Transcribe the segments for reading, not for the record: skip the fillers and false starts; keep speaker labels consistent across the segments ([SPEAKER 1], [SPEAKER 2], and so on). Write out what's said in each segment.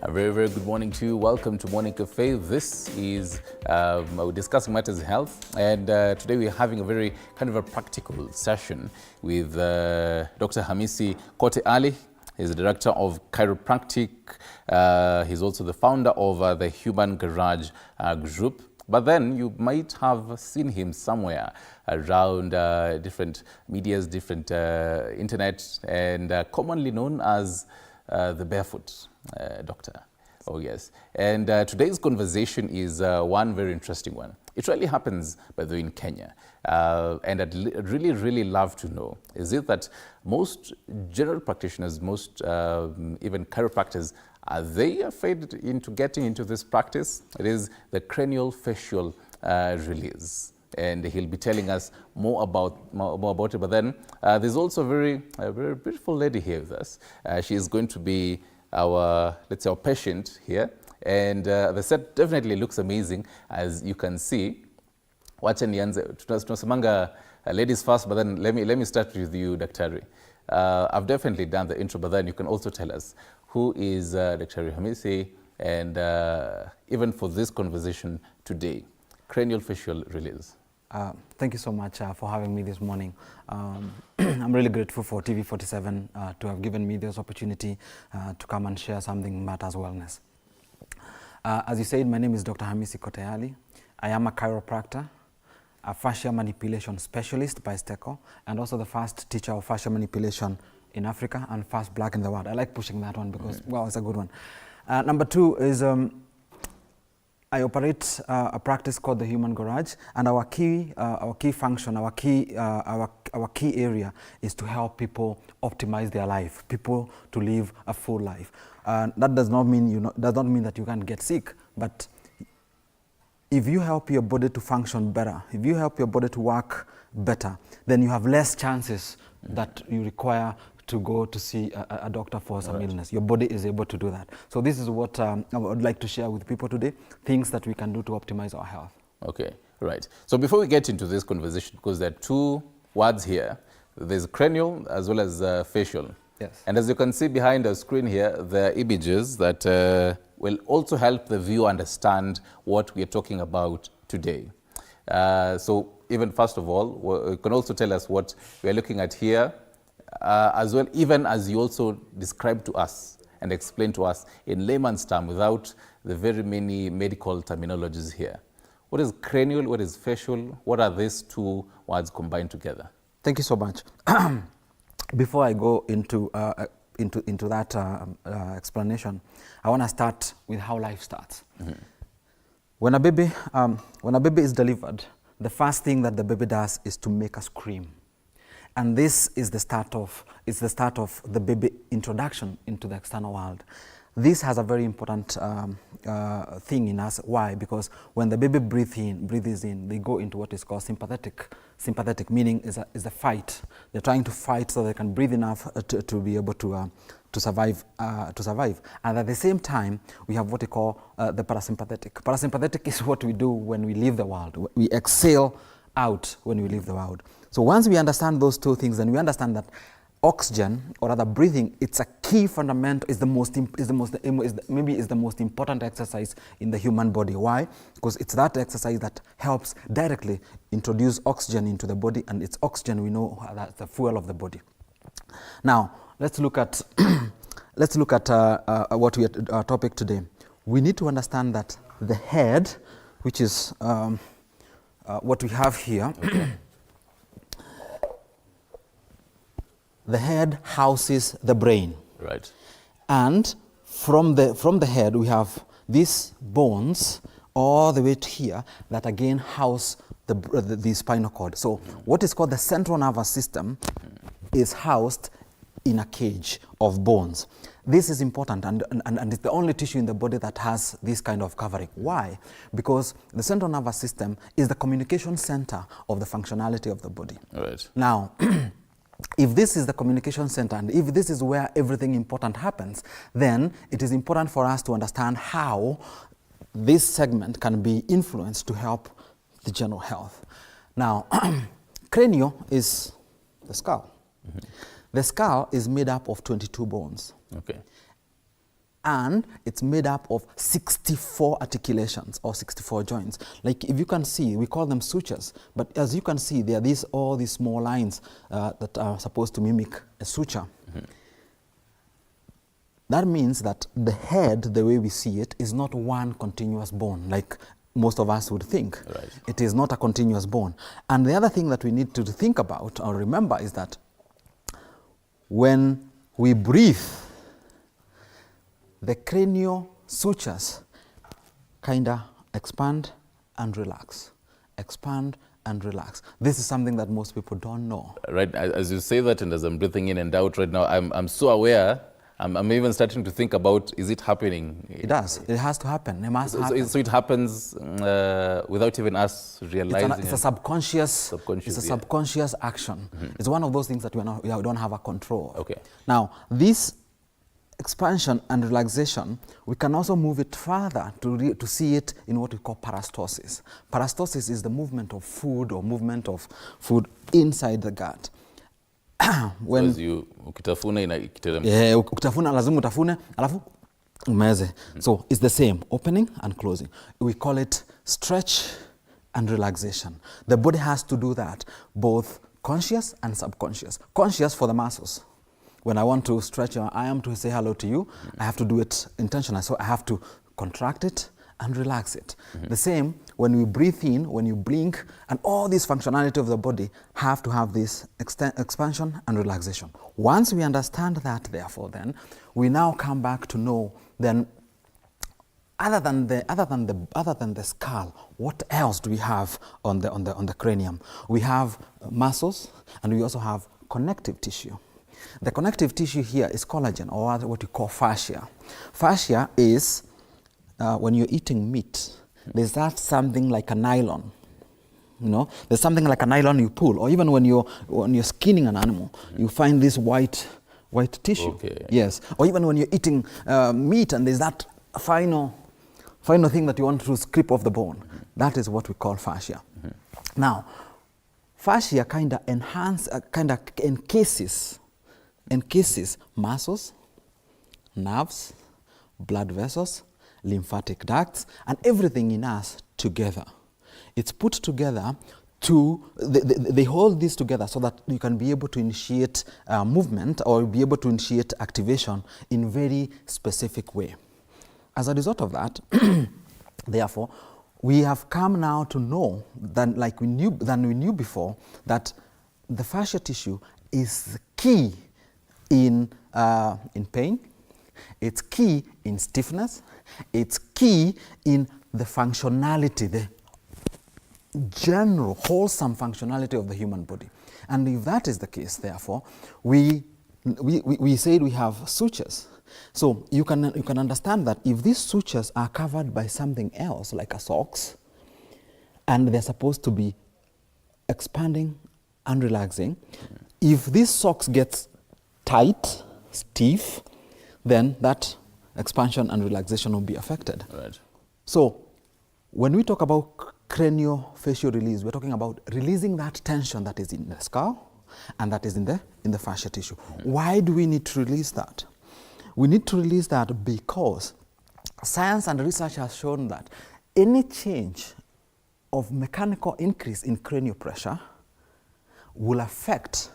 [SPEAKER 1] A very, very good morning to you. Welcome to Morning Cafe. This is, we're discussing matters health, and today we're having a very kind of a practical session with Dr. Hamisi Kote Ali. He's the director of chiropractic. He's also the founder of the Human Garage group. But then you might have seen him somewhere around different medias, different internet, and commonly known as the barefoot doctor. Oh yes. And today's conversation is one very interesting one. It really happens, by the way, in Kenya. And I'd really love to know, is it that most general practitioners, most even chiropractors, are they afraid into getting into this practice? It is the cranial fascial release. And he'll be telling us more about it. But then there's also a very beautiful lady here with us. She is going to be our, let's say, our patient here. And the set definitely looks amazing, as you can see. Wacha nianze, tunasemanga ladies first, but then let me start with you, Daktari. I've definitely done the intro, but then you can also tell us who is Dr. Hamisi, and even for this conversation today, cranial fascial release.
[SPEAKER 2] Thank you so much for having me this morning. I'm really grateful for TV47 to have given me this opportunity to come and share something matters wellness. As you said, my name is Dr. Hamisi Kote Ali. I am a chiropractor, a fascial manipulation specialist by STECO, and also the first teacher of fascial manipulation in Africa and first black in the world. I like pushing that one because, well, it's a good one. Number two is I operate a practice called the Human Garage, and our key function, our key area is to help people optimize their life, people to live a full life. That does not mean that you can't get sick, but if you help your body to function better, if you help your body to work better, then you have less chances that you require to go to see a doctor for some illness. Your body is able to do that. So this is what I would like to share with people today, things that we can do to optimize our health. Okay,
[SPEAKER 1] right. So before we get into this conversation, because there are two words here, there's cranial as well as facial.
[SPEAKER 2] Yes.
[SPEAKER 1] And as you can see behind the screen here, there are images that will also help the viewer understand what we are talking about today. So even first of all, you can also tell us what we are looking at here, as well, even as you also describe to us and explain to us in layman's terms without the very many medical terminologies here. What is cranial? What is facial? What are these two words combined together?
[SPEAKER 2] Thank you so much. Before I go into that explanation, I want to start with how life starts. When a baby is delivered, the first thing that the baby does is to make a scream. And this is the start of the baby introduction into the external world. This has a very important thing in us. Why? Because when the baby breathes in, they go into what is called sympathetic. Sympathetic meaning is a fight. They're trying to fight so they can breathe enough to be able to survive. And at the same time, we have what we call the parasympathetic. Parasympathetic is what we do when we leave the world. We exhale out when we leave the world. So once we understand those two things, then we understand that oxygen, or rather breathing, it's a key fundamental, is the most important exercise in the human body. Why? Because it's that exercise that helps directly introduce oxygen into the body, and it's oxygen, we know that's the fuel of the body. Now let's look at what our topic today. We need to understand that the head, which is what we have here. The head houses the brain.
[SPEAKER 1] Right.
[SPEAKER 2] And from the head, we have these bones all the way to here that again house the spinal cord. So what is called the central nervous system is housed in a cage of bones. This is important, and it's the only tissue in the body that has this kind of covering. Why? Because the central nervous system is the communication center of the functionality of the body.
[SPEAKER 1] Right.
[SPEAKER 2] Now, if this is the communication center, and if this is where everything important happens, then it is important for us to understand how this segment can be influenced to help the general health. Now, cranial is the skull. The skull is made up of 22 bones.
[SPEAKER 1] Okay.
[SPEAKER 2] and it's made up of 64 articulations or 64 joints. Like if you can see, we call them sutures, but as you can see, there are all these small lines that are supposed to mimic a suture. That means that the head, the way we see it, is not one continuous bone, like most of us would think.
[SPEAKER 1] Right.
[SPEAKER 2] It is not a continuous bone. And the other thing that we need to think about or remember is that when we breathe, the cranial sutures kind of expand and relax, expand and relax. This is something that most people don't know.
[SPEAKER 1] Right, as you say that and as I'm breathing in and out right now, I'm so aware. I'm even starting to think about, is it happening?
[SPEAKER 2] It does. It has to happen. It must happen.
[SPEAKER 1] So it happens without even us realizing.
[SPEAKER 2] It's a subconscious action. It's one of those things that we don't have a control.
[SPEAKER 1] Okay.
[SPEAKER 2] Now, this expansion and relaxation, we can also move it further to see it in what we call parastosis. Parastosis is the movement of food or movement of food inside the gut.
[SPEAKER 1] When
[SPEAKER 2] ukitafuna lazima utafune alafu umeze. So it's the same, opening and closing. We call it stretch and relaxation. The body has to do that, both conscious and subconscious. Conscious for the muscles. When I want to stretch your arm to say hello to you, I have to do it intentionally. So I have to contract it and relax it. The same when we breathe in, when you blink, and all this functionality of the body have to have this expansion and relaxation. Once we understand that, therefore, then we now come back to know then other than the skull, what else do we have on the cranium? We have muscles, and we also have connective tissue. The connective tissue here is collagen, or what we call fascia. Fascia is when you're eating meat, there's that something like a nylon. You know, there's something like a nylon you pull, or even when you're skinning an animal, you find this white tissue.
[SPEAKER 1] Okay.
[SPEAKER 2] Yes, or even when you're eating meat and there's that final thing that you want to scrape off the bone. That is what we call fascia. Now, fascia kind of encases muscles, nerves, blood vessels, lymphatic ducts, and everything in us together. It's put together they hold this together so that you can be able to initiate movement or be able to initiate activation in very specific way. As a result of that, therefore, we have come now to know than we knew before that the fascia tissue is key in pain. It's key in stiffness. It's key in the functionality, the general wholesome functionality of the human body. And if that is the case, therefore, we said we have sutures. So you can understand that if these sutures are covered by something else, like a socks, and they're supposed to be expanding and relaxing, if this socks gets tight, stiff, then that expansion and relaxation will be affected. Right. So when we talk about craniofacial release, we're talking about releasing that tension that is in the skull and that is in the fascia tissue. Why do we need to release that? We need to release that because science and research has shown that any change of mechanical increase in cranial pressure will affect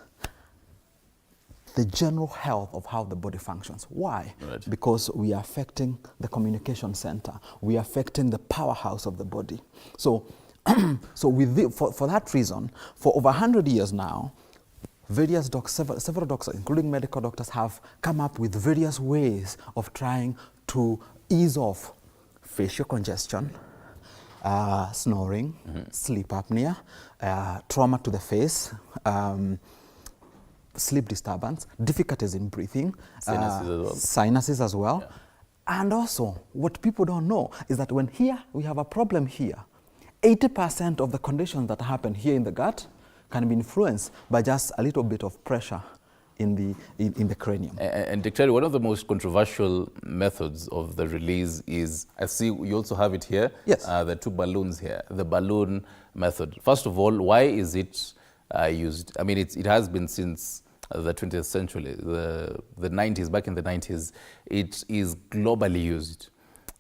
[SPEAKER 2] the general health of how the body functions. Why? Right. Because we are affecting the communication center. We are affecting the powerhouse of the body. So, for that reason, for over 100 years now, various several doctors, including medical doctors, have come up with various ways of trying to ease off facial congestion, snoring, sleep apnea, trauma to the face, sleep disturbance, difficulties in breathing, sinuses as well. Yeah. And also, what people don't know is that when we have a problem here, 80% of the conditions that happen here in the gut can be influenced by just a little bit of pressure in the cranium.
[SPEAKER 1] And Dr. one of the most controversial methods of the release is, I see you also have it here,
[SPEAKER 2] yes.
[SPEAKER 1] The two balloons here, the balloon method. First of all, why is it used? I mean, it has been since the 20th century, the 90s, back in the 90s, it is globally used.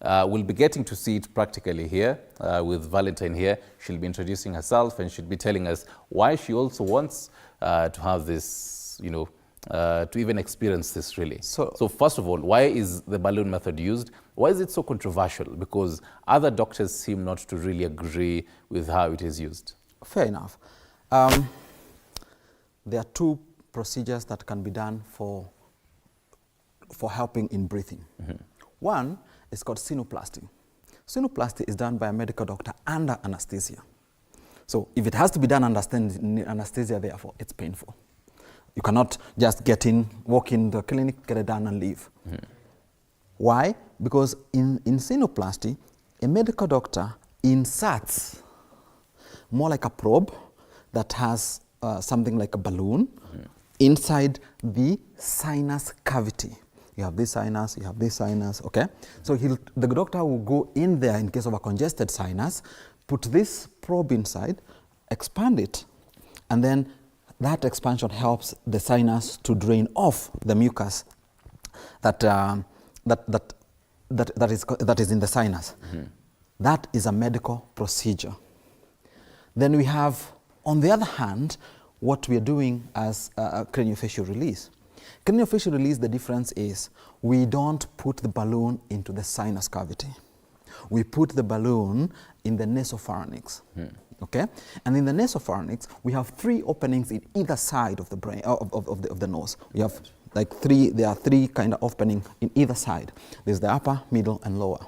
[SPEAKER 1] We'll be getting to see it practically here with Valentine here. She'll be introducing herself and she'll be telling us why she also wants to have this, you know, to even experience this really. So first of all, why is the balloon method used? Why is it so controversial? Because other doctors seem not to really agree with how it is used.
[SPEAKER 2] Fair enough. There are two procedures that can be done for helping in breathing. One is called sinuplasty. Sinuplasty is done by a medical doctor under anesthesia. So if it has to be done under anesthesia, therefore, it's painful. You cannot just walk in the clinic, get it done and leave. Why? Because in sinuplasty, a medical doctor inserts more like a probe that has something like a balloon inside the sinus cavity. You have this sinus, you have this sinus, okay? So the doctor will go in there in case of a congested sinus, put this probe inside, expand it, and then that expansion helps the sinus to drain off the mucus that is in the sinus. That is a medical procedure. Then we have, on the other hand, what we are doing as craniofacial release. Craniofacial release, the difference is we don't put the balloon into the sinus cavity. We put the balloon in the nasopharynx. Okay? And in the nasopharynx, we have 3 openings in either side of the brain, of the nose. We have like there are 3 kind of openings in either side. There's the upper, middle, and lower.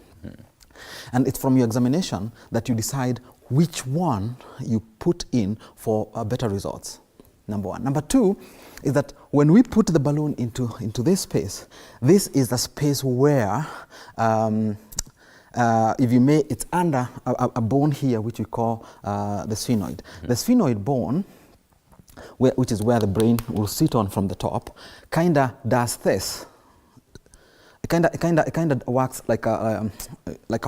[SPEAKER 2] And it's from your examination that you decide which one you put in for better results. Number 1. Number 2 is that when we put the balloon into this space, this is the space where, if you may, it's under a bone here which we call the sphenoid. The sphenoid bone, which is where the brain will sit on from the top, kind of does this. It kind of works like a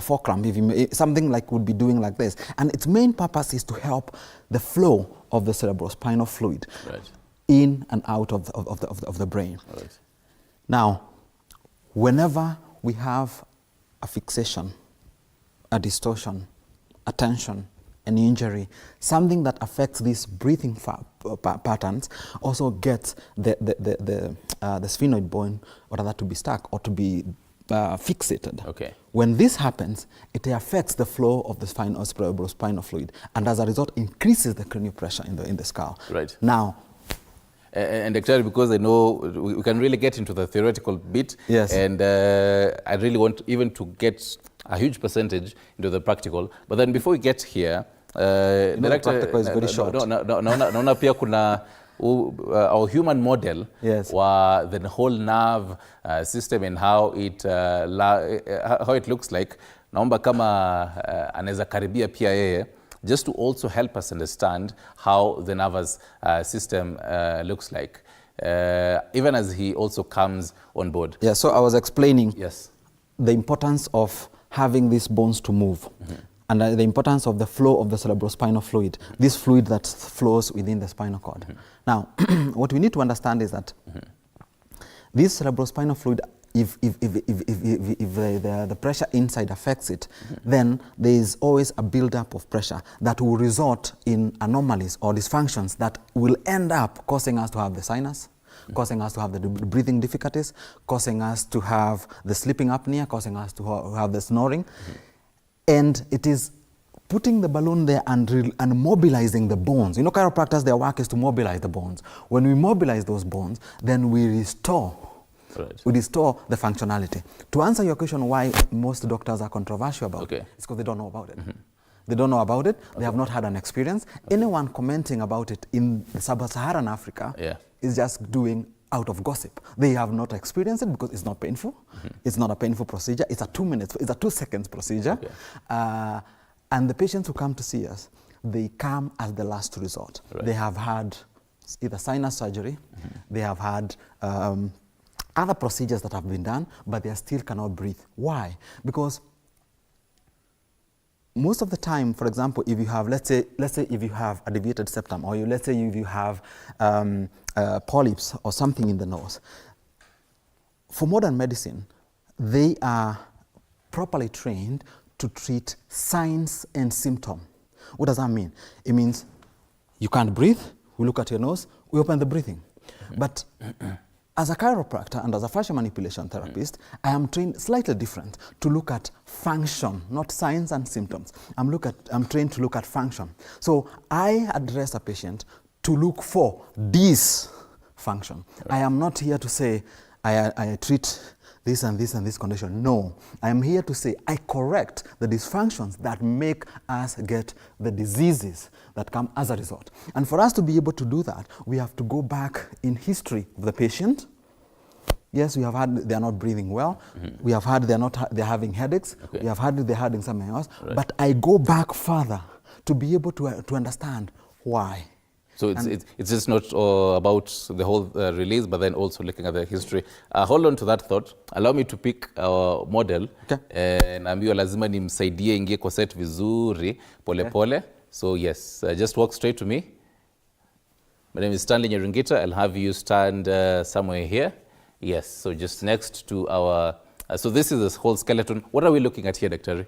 [SPEAKER 2] fulcrum, if you may, something like would be doing like this. And its main purpose is to help the flow of the cerebrospinal fluid in and out of the brain. Now, whenever we have a fixation, a distortion, a tension, an injury, something that affects these breathing patterns also gets the sphenoid bone or that to be stuck or to be fixated.
[SPEAKER 1] Okay.
[SPEAKER 2] When this happens, it affects the flow of the cerebrospinal fluid, and as a result, increases the cranial pressure in the skull.
[SPEAKER 1] Right.
[SPEAKER 2] Now,
[SPEAKER 1] and actually, because I know we can really get into the theoretical bit,
[SPEAKER 2] yes, and
[SPEAKER 1] I really want even to get a huge percentage into the practical. But then before we get here,
[SPEAKER 2] the practical is very short.
[SPEAKER 1] Naona pia kuna our human model,
[SPEAKER 2] yes,
[SPEAKER 1] wa the whole nerve system and how it looks like. Naomba kama anaweza karibia pia yeye, just to also help us understand how the nervous system looks like, even as he also comes on board.
[SPEAKER 2] Yeah, so I was explaining,
[SPEAKER 1] yes,
[SPEAKER 2] the importance of having these bones to move, and the importance of the flow of the cerebrospinal fluid, this fluid that flows within the spinal cord. Now, what we need to understand is that this cerebrospinal fluid, if the pressure inside affects it, then there is always a buildup of pressure that will result in anomalies or dysfunctions that will end up causing us to have the sinus, causing us to have the breathing difficulties, causing us to have the sleeping apnea, causing us to have the snoring. And it is putting the balloon there and mobilizing the bones. You know, chiropractors, their work is to mobilize the bones. When we mobilize those bones, then we restore the functionality. To answer your question why most doctors are controversial about it, it's because they don't know about it. They don't know about it. They have not had an experience. Anyone commenting about it in sub-Saharan Africa is just doing out of gossip. They have not experienced it because it's not painful. It's not a painful procedure. It's a 2 minutes, it's a 2 seconds procedure. And the patients who come to see us, they come as the last resort. They have had either sinus surgery, they have had other procedures that have been done, but they still cannot breathe. Why? Because most of the time, for example, if you have, let's say if you have a deviated septum, or let's say if you have polyps or something in the nose, for modern medicine, they are properly trained to treat signs and symptoms. What does that mean? It means you can't breathe, we look at your nose, we open the breathing. But as a chiropractor and as a fascial manipulation therapist, I am trained slightly different to look at function, not signs and symptoms. I'm trained to look at function. So I address a patient to look for this function. Right. I am not here to say I treat this and this and this condition. No, I am here to say I correct the dysfunctions that make us get the diseases that come as a result. And for us to be able to do that, we have to go back in history of the patient. Yes, we have had they are not breathing well. We have had they're having headaches. Okay. We have had they're having something else. Right. But I go back further to be able to understand why.
[SPEAKER 1] So it's just not about the whole release, but then also looking at the history. Hold on to that thought. Allow me to pick our model. Okay. Naambiwa lazima nimsaidie ingie kwa set vizuri pole pole. So yes, just walk straight to me. My name is Stanley Nyerungita. I'll have you stand somewhere here. Yes, so just next to our, so this is this whole skeleton. What are we looking at here, Dr.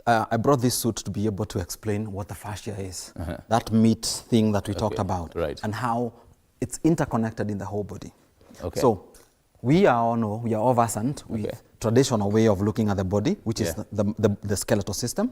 [SPEAKER 2] I brought this suit to be able to explain what the fascia is, that meat thing that we talked about, and how it's interconnected in the whole body. Okay. So we are all versant with traditional way of looking at the body, which is the skeletal system,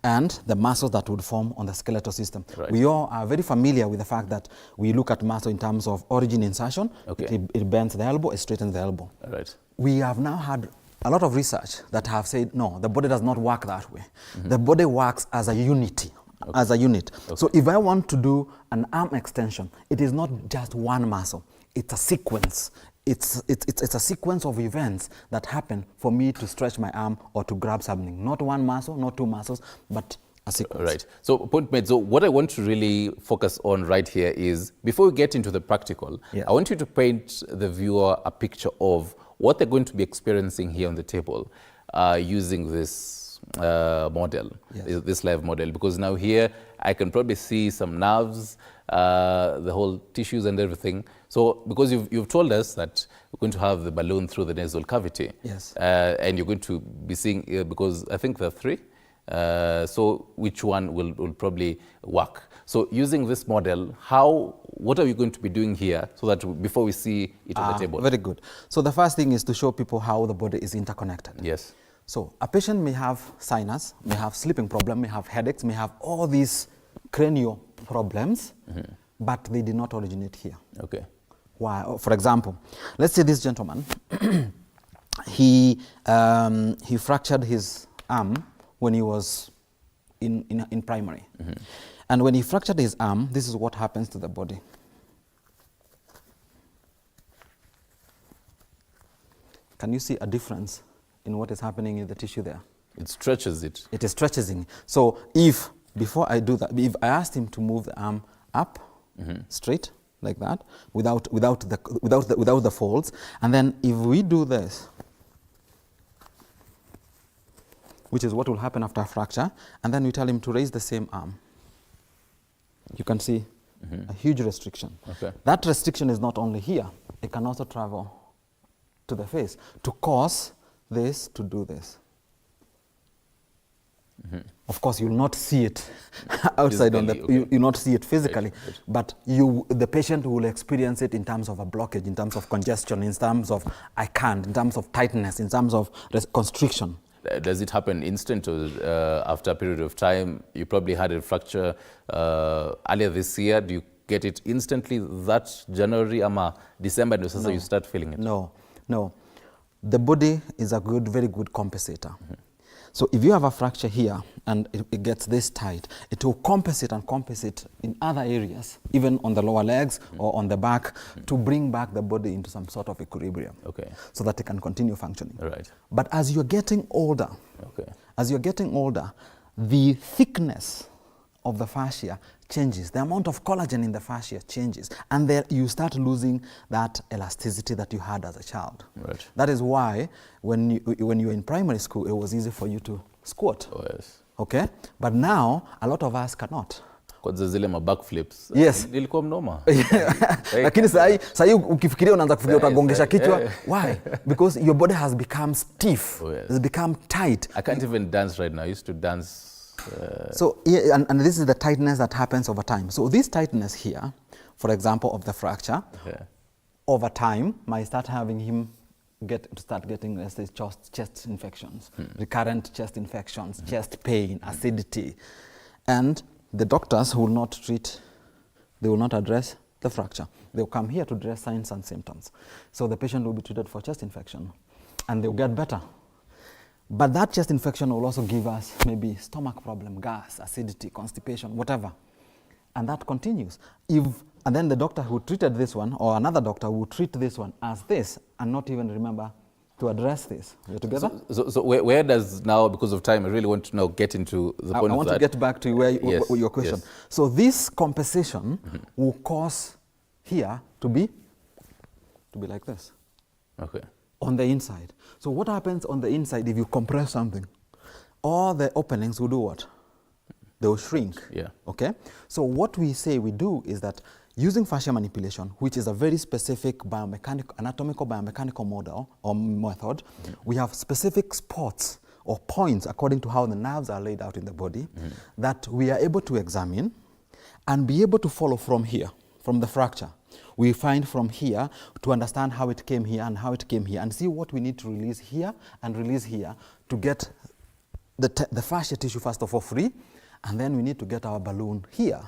[SPEAKER 2] and the muscles that would form on the skeletal system. Right. We all are very familiar with the fact that we look at muscle in terms of origin insertion. Okay. It bends the elbow, it straightens the elbow. Right. We have now had a lot of research that have said, no, the body does not work that way. The body works as a unity, as a unit. Okay. So if I want to do an arm extension, it is not just one muscle, it's a sequence. It's a sequence of events that happen for me to stretch my arm or to grab something. Not one muscle, not two muscles, but a sequence. Right.
[SPEAKER 1] So point made. So what I want to really focus on right here is, before we get into the practical, I want you to paint the viewer a picture of what they're going to be experiencing here on the table using this model, this live model. Because now here I can probably see some nerves, the whole tissues and everything. So because you've told us that we're going to have the balloon through the nasal cavity. Yes. And you're going to be seeing, because I think there are three. So which one will probably work? So using this model, what are we going to be doing here so that before we see it on the table?
[SPEAKER 2] Very good. So the first thing is to show people how the body is interconnected.
[SPEAKER 1] Yes.
[SPEAKER 2] So a patient may have sinus, may have sleeping problem, may have headaches, may have all these cranial problems, but they did not originate here. Okay. Why? For example, let's say this gentleman, he fractured his arm when he was in primary. And when he fractured his arm, this is what happens to the body. Can you see a difference in what is happening in the tissue there?
[SPEAKER 1] It stretches it.
[SPEAKER 2] It is stretching. So if, before I do that, if I asked him to move the arm up, straight, like that, without the folds, and then if we do this, which is what will happen after a fracture, and then we tell him to raise the same arm, you can see a huge restriction. Okay. That restriction is not only here, it can also travel to the face to cause this to do this. Of course, you'll not see it outside on the, you'll not see it physically, but the patient will experience it in terms of a blockage, in terms of congestion, in terms of I can't, in terms of tightness, in terms of constriction.
[SPEAKER 1] Does it happen instant or after a period of time? You probably had a fracture earlier this year. Do you get it instantly that January or December and so you start feeling it?
[SPEAKER 2] No. The body is a very good compensator. So if you have a fracture here and it gets this tight, it will compensate in other areas, even on the lower legs or on the back, to bring back the body into some sort of equilibrium, so that it can continue functioning. Right. But as you're getting older, the thickness of the fascia changes. The amount of collagen in the fascia changes, and then you start losing that elasticity that you had as a child. Right. That is why when you were in primary school, it was easy for you to squat. Oh, yes. Okay? But now, a lot of us cannot.
[SPEAKER 1] Kwanza zile backflips.
[SPEAKER 2] Yes.
[SPEAKER 1] Nilikuwa mnoma.
[SPEAKER 2] Lakini sahi ukifikiria unaanza kufikiria utagongesha kichwa. Why? Because your body has become stiff.
[SPEAKER 1] Oh, yes.
[SPEAKER 2] It's become tight.
[SPEAKER 1] I can't even dance right now. I used to dance.
[SPEAKER 2] So, yeah, and this is the tightness that happens over time. So this tightness here, for example, of the fracture, over time might start having him start getting, let's say, chest infections, recurrent chest infections, chest pain, acidity. And the doctors will not treat, they will not address the fracture. They'll come here to address signs and symptoms. So the patient will be treated for chest infection and they'll get better. But that chest infection will also give us maybe stomach problem, gas, acidity, constipation, whatever. And that continues. And then the doctor who treated this one, or another doctor who treat this one as this, and not even remember to address this. We're together?
[SPEAKER 1] So where does now, because of time, I really want to now get into the point of that.
[SPEAKER 2] I want to get back to where your question.
[SPEAKER 1] Yes.
[SPEAKER 2] So this compensation will cause here to be like this.
[SPEAKER 1] Okay.
[SPEAKER 2] On the inside. So what happens on the inside if you compress something? All the openings will do what? They will shrink.
[SPEAKER 1] Yeah.
[SPEAKER 2] Okay? So what we say we do is that using fascial manipulation, which is a very specific anatomical biomechanical model or method, we have specific spots or points according to how the nerves are laid out in the body that we are able to examine and be able to follow from here, from the fracture. We find from here to understand how it came here and how it came here and see what we need to release here and release here to get the fascia tissue first of all free, and then we need to get our balloon here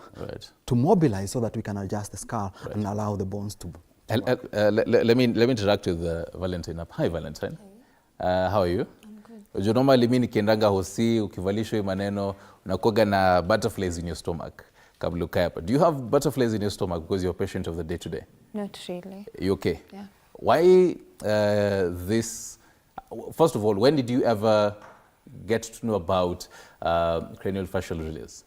[SPEAKER 2] to mobilize so that we can adjust the skull and allow the bones to
[SPEAKER 1] let me interact with Valentine. Hi Valentine. How are you? I'm good. Normally mimi nikiendanga hosi ukivalishwa maneno unakuwa na butterflies in your stomach. Do you have butterflies in your stomach because you're a patient of the day to day?
[SPEAKER 3] Not really.
[SPEAKER 1] You okay?
[SPEAKER 3] Yeah.
[SPEAKER 1] Why this? First of all, when did you ever get to know about cranial fascial release?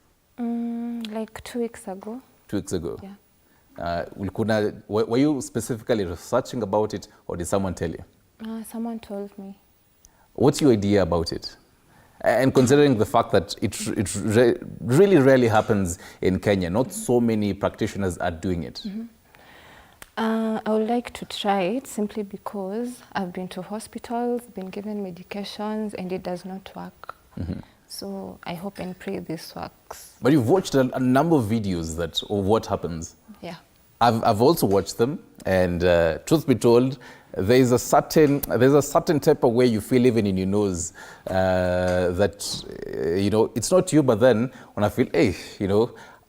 [SPEAKER 3] Like 2 weeks ago.
[SPEAKER 1] 2 weeks ago?
[SPEAKER 3] Yeah.
[SPEAKER 1] Were you specifically researching about it or did someone tell you?
[SPEAKER 3] Someone told me.
[SPEAKER 1] What's your idea about it? And considering the fact that it really rarely happens in Kenya, not so many practitioners are doing it.
[SPEAKER 3] I would like to try it simply because I've been to hospitals, been given medications, and it does not work. So I hope and pray this works.
[SPEAKER 1] But you've watched a number of videos of what happens.
[SPEAKER 3] Yeah.
[SPEAKER 1] I've also watched them, and truth be told, there's a certain type of way you feel even in your nose that it's not you, but then when I feel, hey,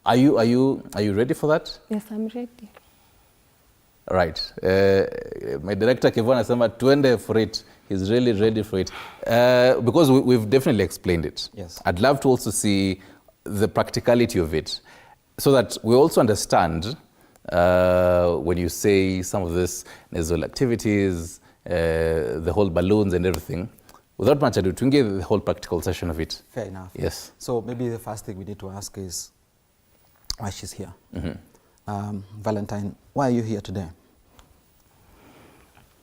[SPEAKER 1] are you ready for that?
[SPEAKER 3] Yes, I'm ready.
[SPEAKER 1] Right. My director Kevon anasema tuende for it. He's really ready for it because we've definitely explained it.
[SPEAKER 2] Yes.
[SPEAKER 1] I'd love to also see the practicality of it, so that we also understand. When you say some of this nasal activities, the whole balloons and everything, without much ado, to give the whole practical session of it.
[SPEAKER 2] Fair enough.
[SPEAKER 1] Yes.
[SPEAKER 2] So maybe the first thing we need to ask is why she's here. Valentine, why are you here today?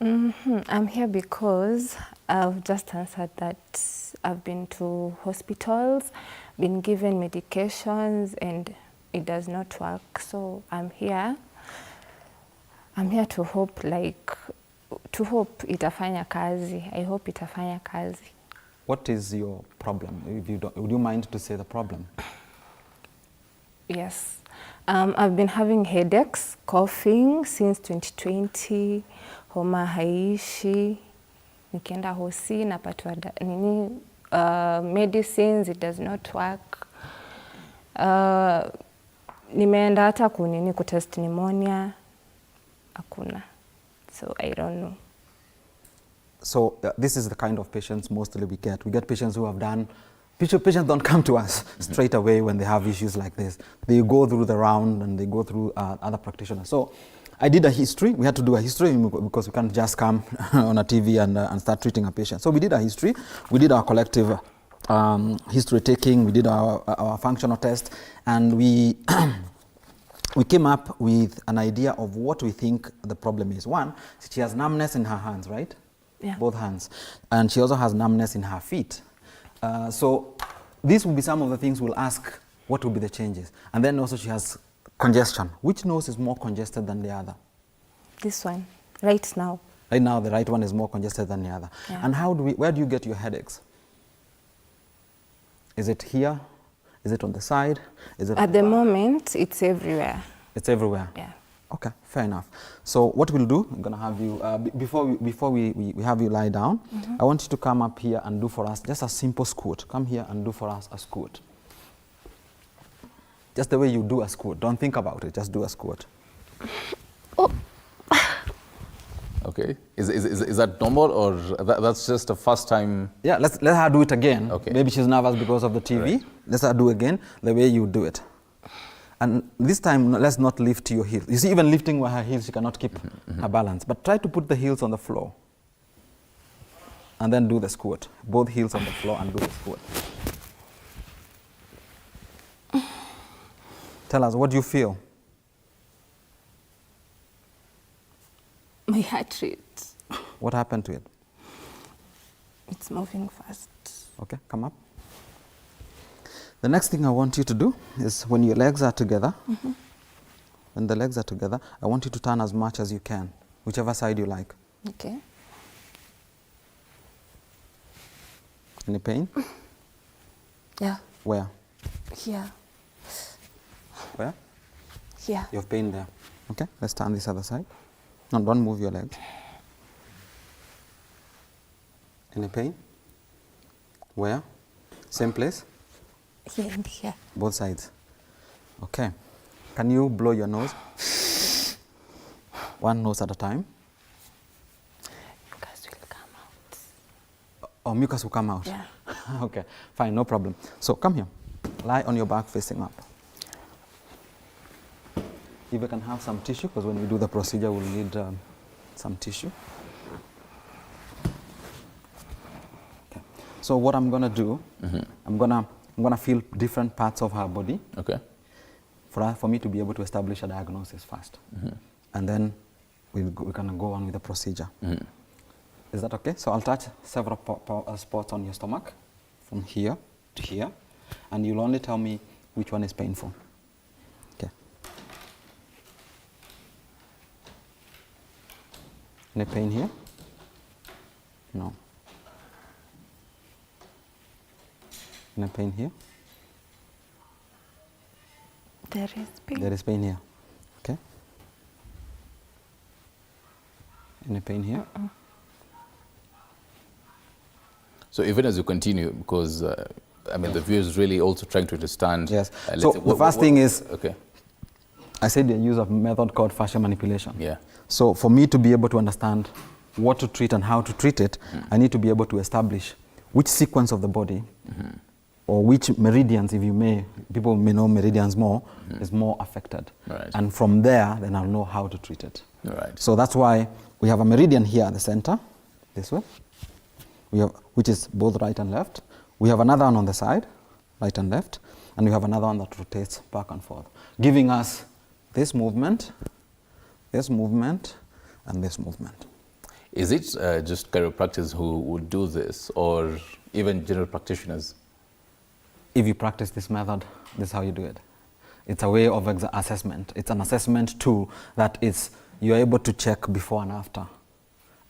[SPEAKER 3] I'm here because I've just answered that I've been to hospitals, been given medications, and it does not work. So I'm here to hope itafanya kazi. I hope itafanya kazi.
[SPEAKER 2] What is your problem? Would you mind to say the problem?
[SPEAKER 3] Yes. I've been having headaches, coughing since 2020, homa haishi, nikienda hosi napatwa medicines, it does not work. Nimeenda hata kutest pneumonia, hakuna. So I don't know.
[SPEAKER 2] So this is the kind of patients mostly we get. We get patients who have done, patients don't come to us straight away when they have issues like this. They go through the round and they go through other practitioners. So I did a history. We had to do a history because we can't just come on a TV and start treating a patient. So we did a history. We did our collective history taking. We did our functional test, and we we came up with an idea of what we think the problem is. One, she has numbness in her hands, right?
[SPEAKER 3] Yeah.
[SPEAKER 2] Both hands. And she also has numbness in her feet. So these will be some of the things we'll ask what will be the changes. And then also she has congestion. Which nose is more congested than the other?
[SPEAKER 3] This one, right now.
[SPEAKER 2] Right now, the right one is more congested than the other.
[SPEAKER 3] Yeah.
[SPEAKER 2] And where do you get your headaches? Is it here? Is it on the side? Is it
[SPEAKER 3] At the moment, it's everywhere.
[SPEAKER 2] It's everywhere?
[SPEAKER 3] Yeah.
[SPEAKER 2] Okay, fair enough. So what we'll do, I'm going to have you, before we have you lie down, I want you to come up here and do for us just a simple squat. Come here and do for us a squat. Just the way you do a squat. Don't think about it, just do a squat.
[SPEAKER 3] Oh.
[SPEAKER 1] Okay. Is that normal, or that's just a first time?
[SPEAKER 2] Yeah, let her do it again.
[SPEAKER 1] Okay.
[SPEAKER 2] Maybe she's nervous because of the TV.
[SPEAKER 1] Right.
[SPEAKER 2] Let her do again the way you do it. And this time, let's not lift your heels. You see, even lifting with her heels, she cannot keep her balance. But try to put the heels on the floor. And then do the squat. Both heels on the floor and do the squat. Tell us, what do you feel?
[SPEAKER 3] My heart rate,
[SPEAKER 2] What happened to it?
[SPEAKER 3] it's moving fast.
[SPEAKER 2] Okay, come up. The next thing I want you to do is when your legs are together, when the legs are together, I want you to turn as much as you can, whichever side you like.
[SPEAKER 3] Okay.
[SPEAKER 2] Any pain?
[SPEAKER 3] Yeah.
[SPEAKER 2] Where?
[SPEAKER 3] Here.
[SPEAKER 2] Where?
[SPEAKER 3] Here.
[SPEAKER 2] You have pain there. Okay, let's turn this other side. No, don't move your legs. Any pain? Where? Same place?
[SPEAKER 3] Here and here.
[SPEAKER 2] Both sides. Okay. Can you blow your nose? One nose at a time.
[SPEAKER 3] Mucus will come out.
[SPEAKER 2] Oh, mucus will come out.
[SPEAKER 3] Yeah.
[SPEAKER 2] Okay, fine, no problem. So come here. Lie on your back facing up. If you can have some tissue, because when we do the procedure, we'll need some tissue. Okay. So what I'm gonna do, I'm gonna feel different parts of her body.
[SPEAKER 1] Okay.
[SPEAKER 2] For me to be able to establish a diagnosis first, and then we're gonna go on with the procedure. Is that okay? So I'll touch several spots on your stomach, from here to here, and you'll only tell me which one is painful. Okay. Any pain here? No. Any pain here?
[SPEAKER 3] There is pain.
[SPEAKER 2] There is pain here. Okay. Any pain here?
[SPEAKER 1] So even as you continue, because I mean the viewer is really also trying to understand.
[SPEAKER 2] Yes.
[SPEAKER 1] Let's
[SPEAKER 2] So
[SPEAKER 1] say,
[SPEAKER 2] the first thing is,
[SPEAKER 1] okay.
[SPEAKER 2] I said the use of a method called fascial manipulation.
[SPEAKER 1] Yeah.
[SPEAKER 2] So for me to be able to understand what to treat and how to treat it, I need to be able to establish which sequence of the body or which meridians, if you may, people may know meridians more, is more affected.
[SPEAKER 1] Right.
[SPEAKER 2] And from there, then I'll know how to treat it.
[SPEAKER 1] Right.
[SPEAKER 2] So that's why we have a meridian here at the center, this way, which is both right and left. We have another one on the side, right and left, and we have another one that rotates back and forth, giving us this movement, and this movement.
[SPEAKER 1] Is it just chiropractors who would do this, or even general practitioners?
[SPEAKER 2] If you practice this method, this is how you do it. It's a way of assessment. It's an assessment tool that you're able to check before and after.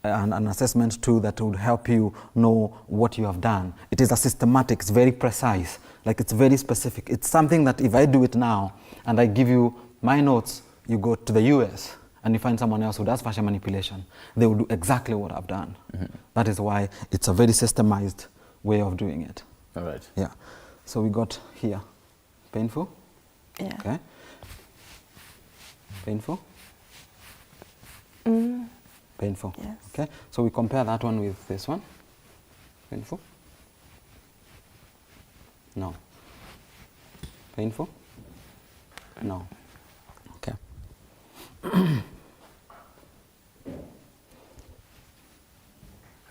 [SPEAKER 2] And an assessment tool that would help you know what you have done. It is a systematic, it's very precise, like it's very specific. It's something that if I do it now and I give you my notes, you go to the US and you find someone else who does fascial manipulation, they will do exactly what I've done. That is why it's a very systemized way of doing it.
[SPEAKER 1] All right.
[SPEAKER 2] Yeah. So we got here, painful?
[SPEAKER 3] Yeah.
[SPEAKER 2] Okay. Painful? Painful.
[SPEAKER 3] Yes.
[SPEAKER 2] Okay. So we compare that one with this one. Painful? No. Painful? No. Okay.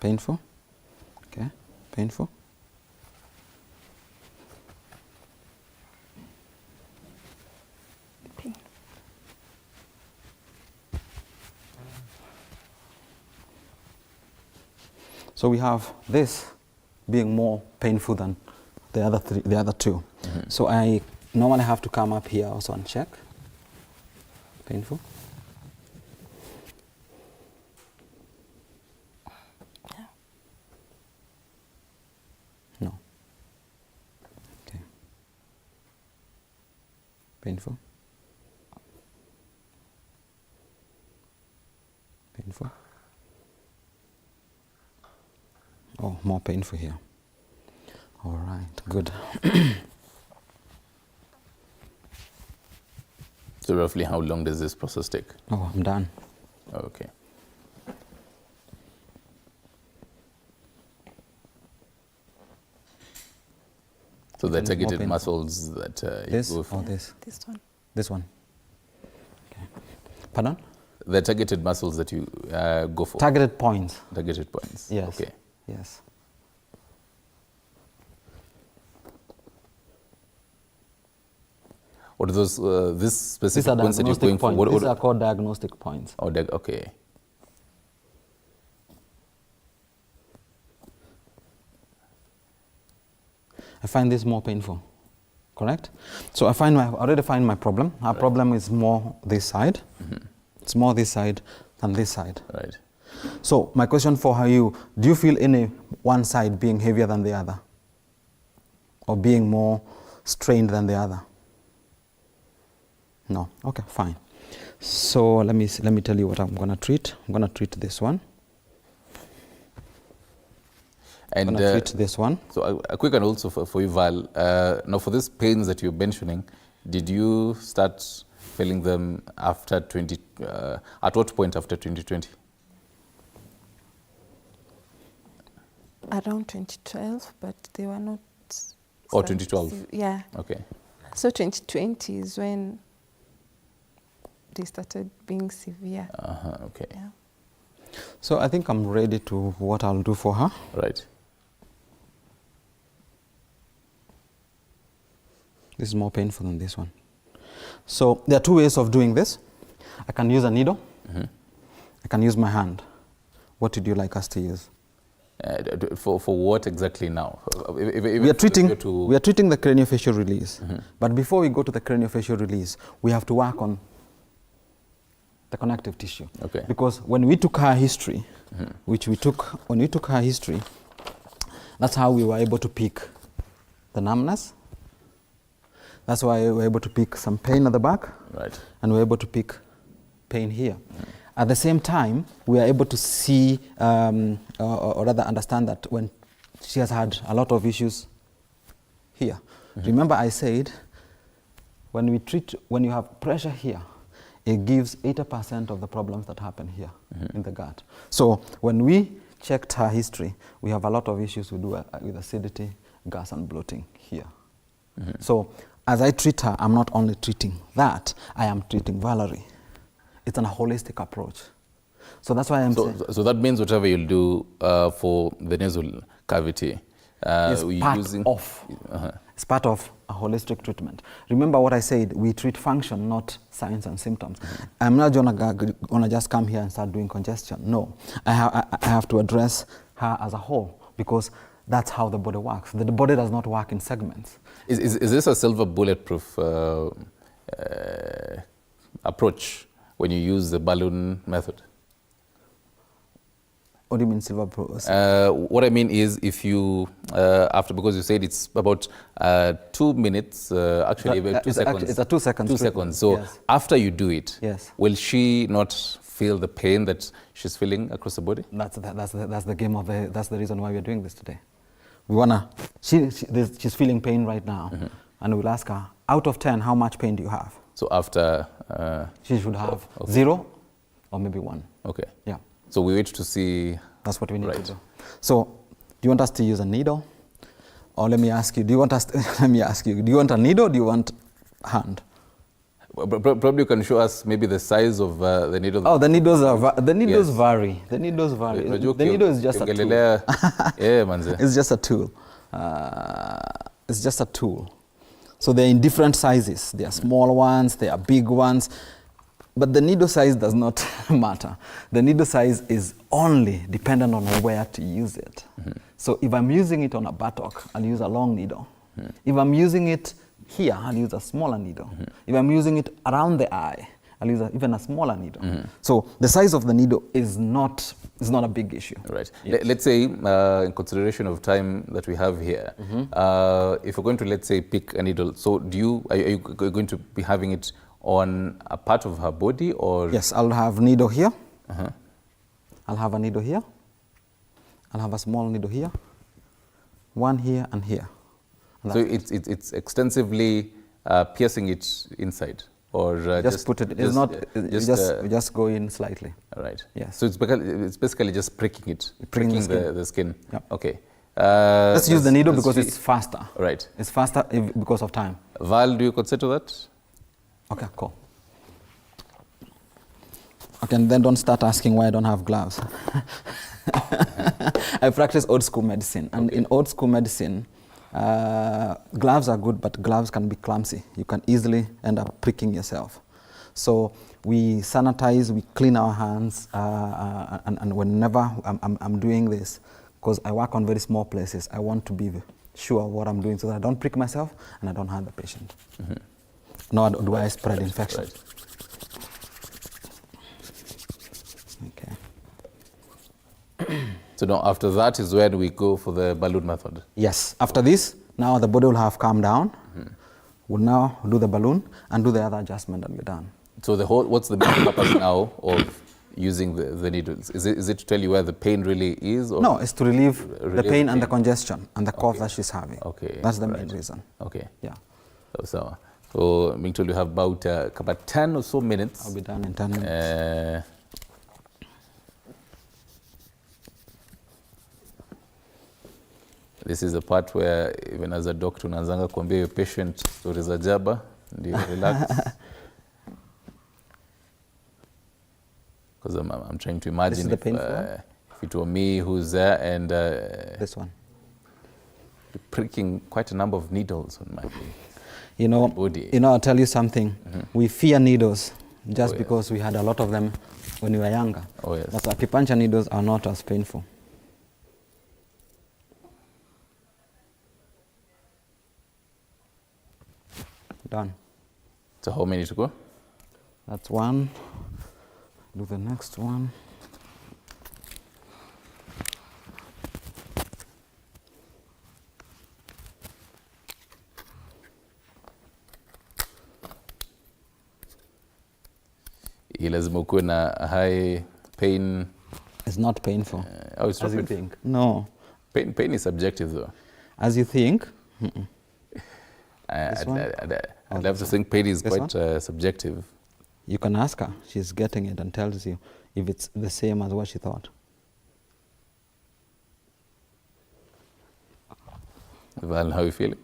[SPEAKER 2] Painful? Okay. Painful?
[SPEAKER 3] Pain.
[SPEAKER 2] So we have this being more painful than the other two. So I normally have to come up here also and check. Painful? No. Okay. Painful? Painful? Oh, more painful here. All right, good.
[SPEAKER 1] So roughly how long does this process take?
[SPEAKER 2] Oh, I'm done.
[SPEAKER 1] Okay. So the targeted muscles that
[SPEAKER 2] this
[SPEAKER 1] you go for?
[SPEAKER 2] or this?
[SPEAKER 3] This one.
[SPEAKER 2] This one. Okay. Pardon?
[SPEAKER 1] The targeted muscles that you go for?
[SPEAKER 2] Targeted points.
[SPEAKER 1] Targeted points.
[SPEAKER 2] Yes.
[SPEAKER 1] Okay.
[SPEAKER 2] Yes.
[SPEAKER 1] What are those, this specific
[SPEAKER 2] These are
[SPEAKER 1] points that you're
[SPEAKER 2] diagnostic
[SPEAKER 1] going for?
[SPEAKER 2] points. These are called diagnostic points.
[SPEAKER 1] Oh, okay.
[SPEAKER 2] I find this more painful, correct? So I already find my problem. Our problem is more this side. It's more this side than this side.
[SPEAKER 1] Right.
[SPEAKER 2] So my question for you, do you feel any one side being heavier than the other? Or being more strained than the other? No. Okay, fine. So let me tell you what I'm going to treat. I'm going to treat this one.
[SPEAKER 1] And
[SPEAKER 2] I'm going to treat this one.
[SPEAKER 1] So a quick one also for you, Val. Now for these pains that you're mentioning, did you start feeling them after at what point after 2020?
[SPEAKER 3] Around 2012, but they were not.
[SPEAKER 1] Or 2012?
[SPEAKER 3] Yeah.
[SPEAKER 1] Okay.
[SPEAKER 3] So 2020 is when they started being severe.
[SPEAKER 1] Okay.
[SPEAKER 3] Yeah.
[SPEAKER 2] So I think I'm ready to what I'll do for her.
[SPEAKER 1] Right.
[SPEAKER 2] This is more painful than this one. So there are two ways of doing this. I can use a needle. I can use my hand. What would you like us to use?
[SPEAKER 1] For what exactly now?
[SPEAKER 2] We are treating the craniofacial release. But before we go to the craniofacial release, we have to work on the connective tissue.
[SPEAKER 1] Okay.
[SPEAKER 2] Because when we took her history, when we took her history, that's how we were able to pick the numbness. That's why we were able to pick some pain at the back.
[SPEAKER 1] Right.
[SPEAKER 2] And we were able to pick pain here. At the same time, we are able to see, or rather understand that when she has had a lot of issues here. Remember I said, when you have pressure here, it gives 80% of the problems that happen here in the gut. So when we checked her history, we have a lot of issues with acidity, gas and bloating here. So as I treat her, I'm not only treating that, I am treating Valerie. It's a holistic approach. So that's why I'm saying...
[SPEAKER 1] So that means whatever you'll do for the nasal cavity,
[SPEAKER 2] it's part of a holistic treatment. Remember what I said, we treat function, not signs and symptoms. I'm not gonna just come here and start doing congestion. No, I have to address her as a whole, because that's how the body works. The body does not work in segments.
[SPEAKER 1] Is this a silver bulletproof approach when you use the balloon method?
[SPEAKER 2] What do you mean silver bulletproof?
[SPEAKER 1] What I mean is, if you, because you said it's about 2 minutes, actually about 2 seconds.
[SPEAKER 2] It's a 2 seconds.
[SPEAKER 1] 2 seconds. So
[SPEAKER 2] yes.
[SPEAKER 1] After you do it,
[SPEAKER 2] yes,
[SPEAKER 1] will she not feel the pain that she's feeling across the body?
[SPEAKER 2] That's the game of that's the reason why we're doing this today. We wanna, she's feeling pain right now, and we'll ask her, out of 10, how much pain do you have?
[SPEAKER 1] So after...
[SPEAKER 2] she should have 0 or maybe 1.
[SPEAKER 1] Okay.
[SPEAKER 2] Yeah.
[SPEAKER 1] So we wait to see...
[SPEAKER 2] That's what we need to do. So, do you want us to use a needle? Or let me ask you, do you want a needle or do you want hand?
[SPEAKER 1] Probably you can show us maybe the size of the needle.
[SPEAKER 2] Oh, the needles vary. The needles vary. The needle is just a tool. It's just a tool. It's just a tool. So they're in different sizes. There are small ones, there are big ones. But the needle size does not matter. The needle size is only dependent on where to use it. So if I'm using it on a buttock, I'll use a long needle. If I'm using it here, I'll use a smaller needle. If I'm using it around the eye, I'll use even a smaller needle. So the size of the needle is not a big issue.
[SPEAKER 1] Right.
[SPEAKER 2] Yes.
[SPEAKER 1] Let's say, in consideration of time that we have here, if you're going to, let's say, pick a needle, so are you going to be having it on a part of her body, or?
[SPEAKER 2] Yes, I'll have needle here. I'll have a needle here. I'll have a small needle here. One here and here. And
[SPEAKER 1] so it's extensively piercing it inside, or
[SPEAKER 2] just put it. It's not. Just go in slightly.
[SPEAKER 1] Right.
[SPEAKER 2] Yes.
[SPEAKER 1] So it's basically just pricking it, pricking the skin.
[SPEAKER 2] Yep.
[SPEAKER 1] Okay.
[SPEAKER 2] Let's use the needle because it's faster.
[SPEAKER 1] Right.
[SPEAKER 2] It's faster because of time.
[SPEAKER 1] Val, do you consent to that?
[SPEAKER 2] Okay, cool. Okay, and then don't start asking why I don't have gloves. I practice old school medicine, and in old school medicine, gloves are good, but gloves can be clumsy. You can easily end up pricking yourself. So we sanitize, we clean our hands, and whenever I'm doing this, because I work on very small places, I want to be sure of what I'm doing so that I don't prick myself and I don't hurt the patient. Nor do I spread infection.
[SPEAKER 1] Right.
[SPEAKER 2] Okay.
[SPEAKER 1] So now after that is when we go for the balloon method.
[SPEAKER 2] Yes. After this, now the body will have calmed down. We'll now do the balloon and do the other adjustment and we're done.
[SPEAKER 1] So what's the main purpose now of using the needles? Is it to tell you where the pain really is? Or
[SPEAKER 2] no, it's to relieve the pain and the congestion and the cough that she's having.
[SPEAKER 1] Okay.
[SPEAKER 2] That's the main reason.
[SPEAKER 1] Okay.
[SPEAKER 2] Yeah.
[SPEAKER 1] So I'm being told you have about 10 or so minutes.
[SPEAKER 2] I'll be done in 10 minutes.
[SPEAKER 1] This is the part where even as a doctor unaanzanga kuambia your patient stories za jaba ndio relax. Because I'm trying to imagine if it were me who's there and
[SPEAKER 2] this one.
[SPEAKER 1] Pricking quite a number of needles on my body.
[SPEAKER 2] I'll tell you something. We fear needles just because we had a lot of them when we were younger.
[SPEAKER 1] Oh, yes.
[SPEAKER 2] But acupuncture needles are not as painful. Done.
[SPEAKER 1] So how many to go?
[SPEAKER 2] That's one. Do the next one.
[SPEAKER 1] Hii lazima ukuwe na high pain.
[SPEAKER 2] It's not painful.
[SPEAKER 1] It's
[SPEAKER 2] as you think. No.
[SPEAKER 1] Pain is subjective though.
[SPEAKER 2] As you think.
[SPEAKER 1] I'd love to think pain is quite subjective.
[SPEAKER 2] You can ask her. She's getting it and tells you if it's the same as what she thought.
[SPEAKER 1] Val, how are you feeling?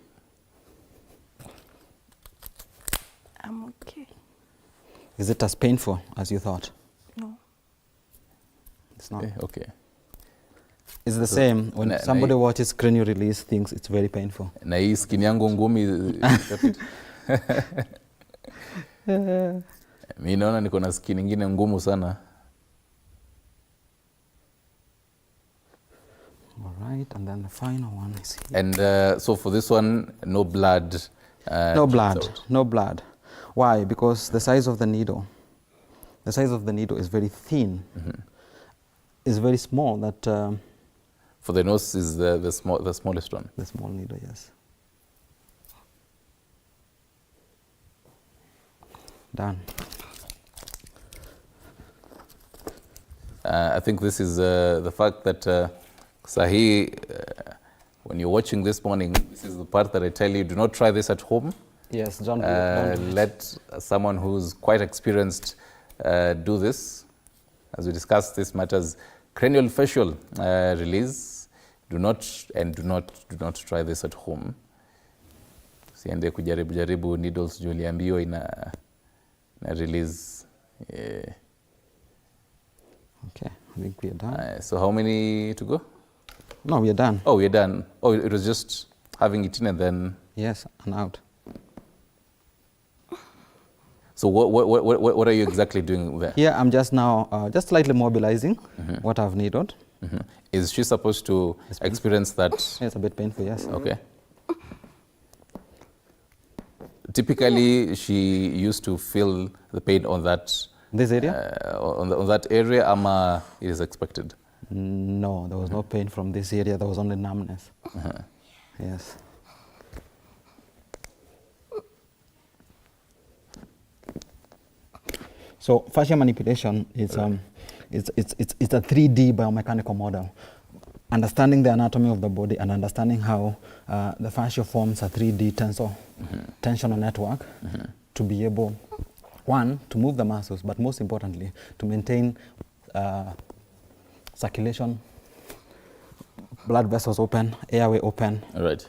[SPEAKER 3] I'm okay.
[SPEAKER 2] Is it as painful as you thought?
[SPEAKER 3] No.
[SPEAKER 2] It's not.
[SPEAKER 1] Okay.
[SPEAKER 2] It's the same when somebody watches cranial release, thinks it's very painful.
[SPEAKER 1] Na hii skin yangu ngumi. Mimi naona niko na skin nyingine ngumu sana.
[SPEAKER 2] All right, and then the final one is here.
[SPEAKER 1] And so for this one, no blood.
[SPEAKER 2] No blood. No blood. Why? Because the size of the needle is very thin. It's very small. That
[SPEAKER 1] for the nose is the smallest one.
[SPEAKER 2] The small needle, yes. Done.
[SPEAKER 1] I think this is the fact that Sahi, when you're watching this morning, this is the part that I tell you, do not try this at home.
[SPEAKER 2] Yes, don't
[SPEAKER 1] let someone who's quite experienced do this. As we discussed, this matters cranial fascial release. Do not try this at home. Siende kujaribu needles juu uliambiwa ina release.
[SPEAKER 2] Okay, I think we are done.
[SPEAKER 1] So how many to go?
[SPEAKER 2] No, we are done.
[SPEAKER 1] Oh, we are done. Oh, it was just having it in and then.
[SPEAKER 2] Yes, and out.
[SPEAKER 1] So what are you exactly doing there?
[SPEAKER 2] Yeah, I'm just now just slightly mobilizing what I've needed.
[SPEAKER 1] Is she supposed to experience that?
[SPEAKER 2] It's a bit painful, yes.
[SPEAKER 1] Okay. typically she used to feel the pain on that
[SPEAKER 2] This area?
[SPEAKER 1] on that area, ama it is expected?
[SPEAKER 2] No, there was no pain from this area. There was only numbness. Yes. So fascial manipulation is it's a 3D biomechanical model. Understanding the anatomy of the body and understanding how the fascia forms a 3D tensional network to be able, one, to move the muscles, but most importantly, to maintain circulation, blood vessels open, airway open.
[SPEAKER 1] All right.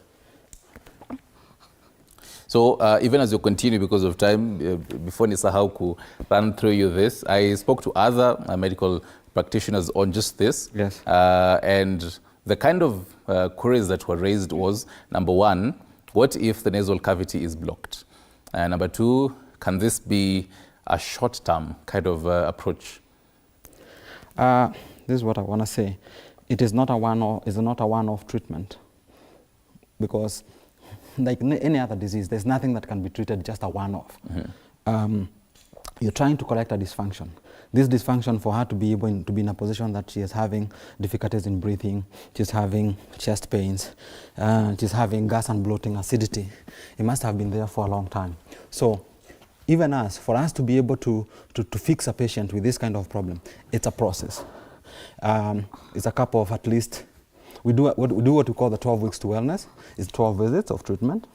[SPEAKER 1] So even as you continue, because of time, before Nisahau run through you this, I spoke to other medical practitioners on just this.
[SPEAKER 2] Yes.
[SPEAKER 1] And the kind of queries that were raised was, number one, what if the nasal cavity is blocked? Number two, can this be a short-term kind of approach?
[SPEAKER 2] This is what I want to say. It is not a one-off treatment, because like any other disease, there's nothing that can be treated just a one-off. You're trying to correct a dysfunction. This dysfunction, for her to be able to be in a position that she is having difficulties in breathing, she's having chest pains, she's having gas and bloating, acidity, it must have been there for a long time. So even for us to be able to fix a patient with this kind of problem, it's a process. It's a couple of at least, we do what we call the 12 weeks to wellness. It's 12 visits of treatment.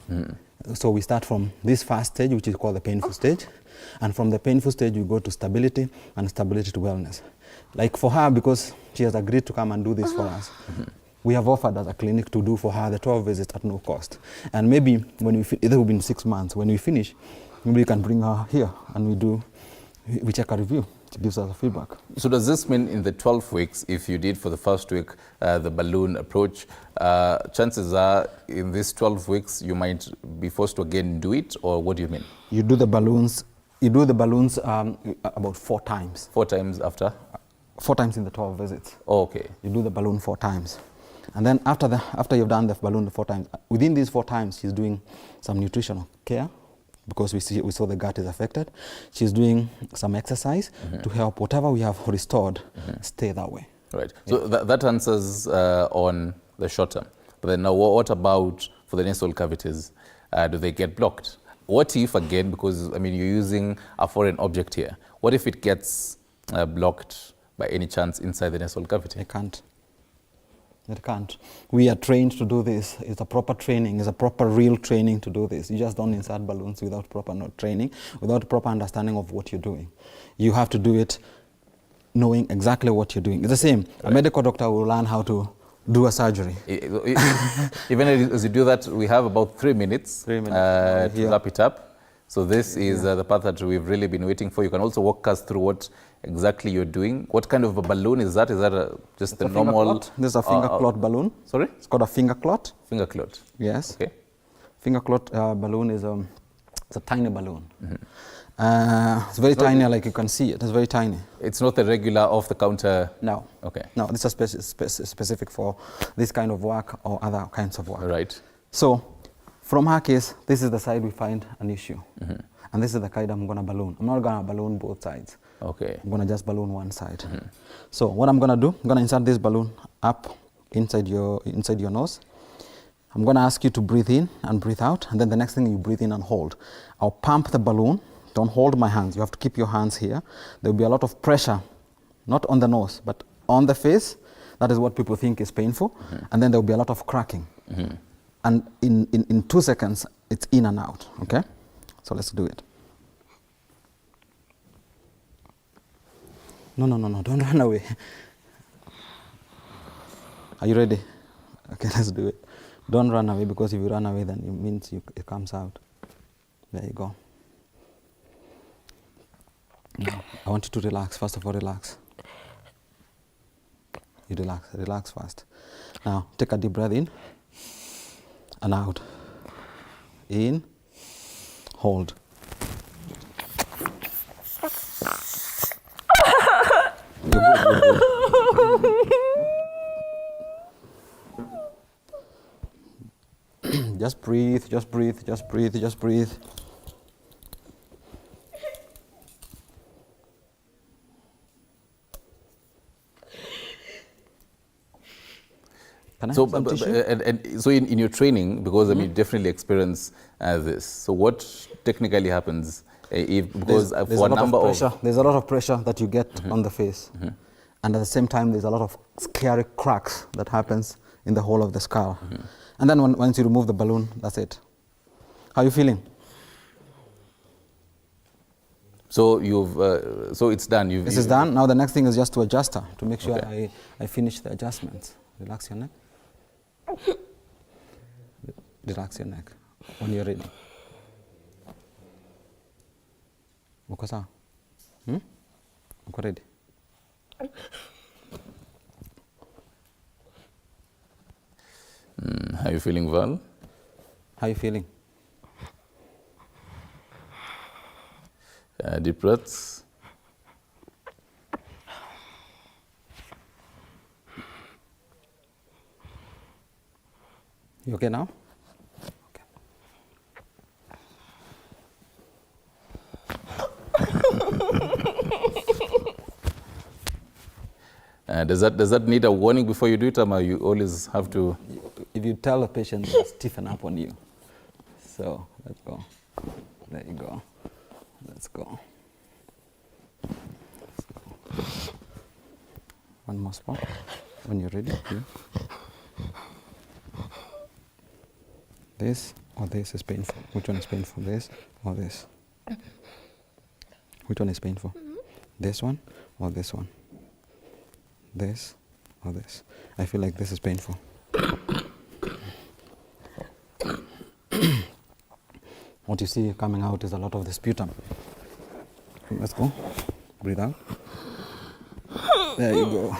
[SPEAKER 2] So we start from this first stage, which is called the painful stage. And from the painful stage, we go to stability, and stability to wellness. Like for her, because she has agreed to come and do this for us, we have offered as a clinic to do for her the 12 visits at no cost. And maybe when it will be in 6 months, when we finish, maybe we can bring her here and we check a review. It gives us a feedback.
[SPEAKER 1] So does this mean in the 12 weeks, if you did for the first week the balloon approach, chances are in these 12 weeks you might be forced to again do it, or what do you mean?
[SPEAKER 2] You do the balloons about 4 times.
[SPEAKER 1] 4 times after?
[SPEAKER 2] 4 times in the 12 visits.
[SPEAKER 1] Oh, okay.
[SPEAKER 2] You do the balloon 4 times. And then after you've done the balloon 4 times, within these 4 times, she's doing some nutritional care, because we saw the gut is affected. She's doing some exercise to help whatever we have restored stay that way.
[SPEAKER 1] Right. So that answers on the short term. But then now what about for the nasal cavities? Do they get blocked? What if, again, because I mean you're using a foreign object here, what if it gets blocked by any chance inside the nasal cavity?
[SPEAKER 2] It can't. It can't. We are trained to do this. It's a proper training. It's a proper real training to do this. You just don't insert balloons without proper training, without proper understanding of what you're doing. You have to do it knowing exactly what you're doing. It's the same. Right. A medical doctor will learn how to do a surgery.
[SPEAKER 1] Even as you do that, we have about 3 minutes, to wrap it up. So this is the part that we've really been waiting for. You can also walk us through what exactly you're doing. What kind of a balloon is that? Is that just the normal?
[SPEAKER 2] This is a finger clot balloon.
[SPEAKER 1] Sorry?
[SPEAKER 2] It's called a finger clot.
[SPEAKER 1] Finger clot.
[SPEAKER 2] Yes.
[SPEAKER 1] Okay.
[SPEAKER 2] Finger clot balloon is it's a tiny balloon. It's very tiny, like you can see it. It's very tiny.
[SPEAKER 1] It's not a regular off-the-counter?
[SPEAKER 2] No.
[SPEAKER 1] Okay.
[SPEAKER 2] No, this is specific for this kind of work or other kinds of work.
[SPEAKER 1] Right.
[SPEAKER 2] So from her case, this is the side we find an issue. And this is the kind I'm going to balloon. I'm not going to balloon both sides.
[SPEAKER 1] Okay.
[SPEAKER 2] I'm going to just balloon one side. So what I'm going to do, I'm going to insert this balloon up inside your nose. I'm going to ask you to breathe in and breathe out, and then the next thing you breathe in and hold. I'll pump the balloon. Don't hold my hands. You have to keep your hands here. There will be a lot of pressure, not on the nose, but on the face. That is what people think is painful. And then there will be a lot of cracking. And in 2 seconds, it's in and out. Okay? So let's do it. No, don't run away. Are you ready? Okay, let's do it. Don't run away, because if you run away, then it means it comes out. There you go. Now, I want you to relax. First of all, relax. You relax first. Now, take a deep breath in and out. In, hold. You're good. Just breathe. Can I
[SPEAKER 1] So,
[SPEAKER 2] have some tissue?
[SPEAKER 1] and so in your training, because I mean, you definitely experience this. So what technically happens because for a number of
[SPEAKER 2] there's a lot of pressure that you get on the face, and at the same time, there's a lot of scary cracks that happens in the whole of the skull. And then once you remove the balloon, that's it. How are you feeling?
[SPEAKER 1] So you've so it's done.
[SPEAKER 2] This is done. Now the next thing is just to adjust her, to make sure I finish the adjustments. Relax your neck. Relax your neck when you're ready. Uko sawa? Uko ready?
[SPEAKER 1] How are you feeling, Val?
[SPEAKER 2] How are you feeling?
[SPEAKER 1] Deep breaths.
[SPEAKER 2] You okay now? Okay.
[SPEAKER 1] Does that need a warning before you do it, or you always have to?
[SPEAKER 2] If you tell a patient, they'll stiffen up on you. So let's go. There you go. Let's go. One more spot. When you're ready. Here. This or this is painful. Which one is painful? This or this? Which one is painful? This one or this one? This or this? I feel like this is painful. What you see coming out is a lot of the sputum. Let's go. Breathe out. There you go.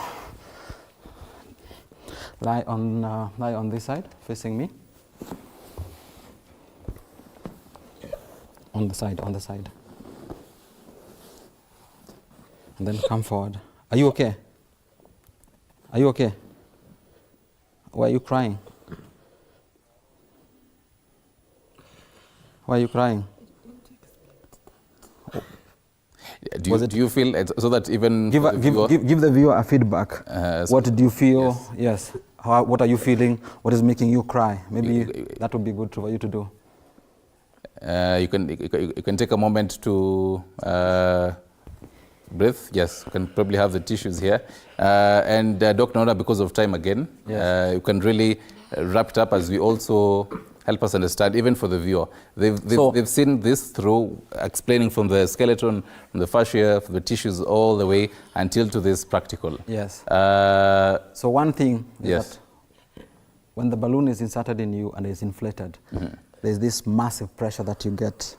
[SPEAKER 2] Lie on this side, facing me. On the side. And then come forward. Are you okay? Are you okay? Why are you crying? Why are you crying?
[SPEAKER 1] Do you feel so that even
[SPEAKER 2] give the viewer a feedback? What did you feel? Yes. What are you feeling? What is making you cry? Maybe that would be good for you to do.
[SPEAKER 1] You can take a moment to breathe. Yes, you can probably have the tissues here. And Dr. Nora, because of time again, you can really wrap it up as we also help us understand, even for the viewer. They've seen this through, explaining from the skeleton, from the fascia, from the tissues, all the way until to this practical.
[SPEAKER 2] Yes. So one thing is that when the balloon is inserted in you and is inflated, there's this massive pressure that you get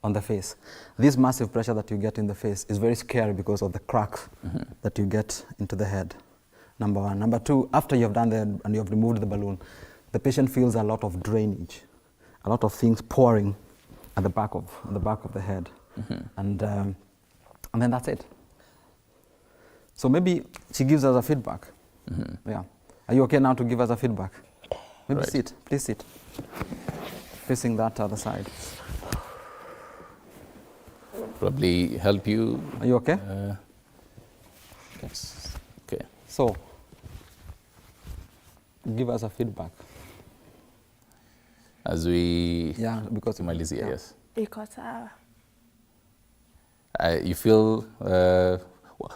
[SPEAKER 2] on the face. This massive pressure that you get in the face is very scary because of the cracks that you get into the head, number one. Number two, after you have done that and you have removed the balloon, the patient feels a lot of drainage, a lot of things pouring at the back of the head, and then that's it. So maybe she gives us a feedback. Yeah, are you okay now to give us a feedback? Maybe sit, please sit, facing that other side.
[SPEAKER 1] Probably help you.
[SPEAKER 2] Are you okay?
[SPEAKER 1] Yes. Okay.
[SPEAKER 2] So give us a feedback.
[SPEAKER 1] As we
[SPEAKER 2] because
[SPEAKER 1] Malaysia, yes.
[SPEAKER 3] Because
[SPEAKER 1] you feel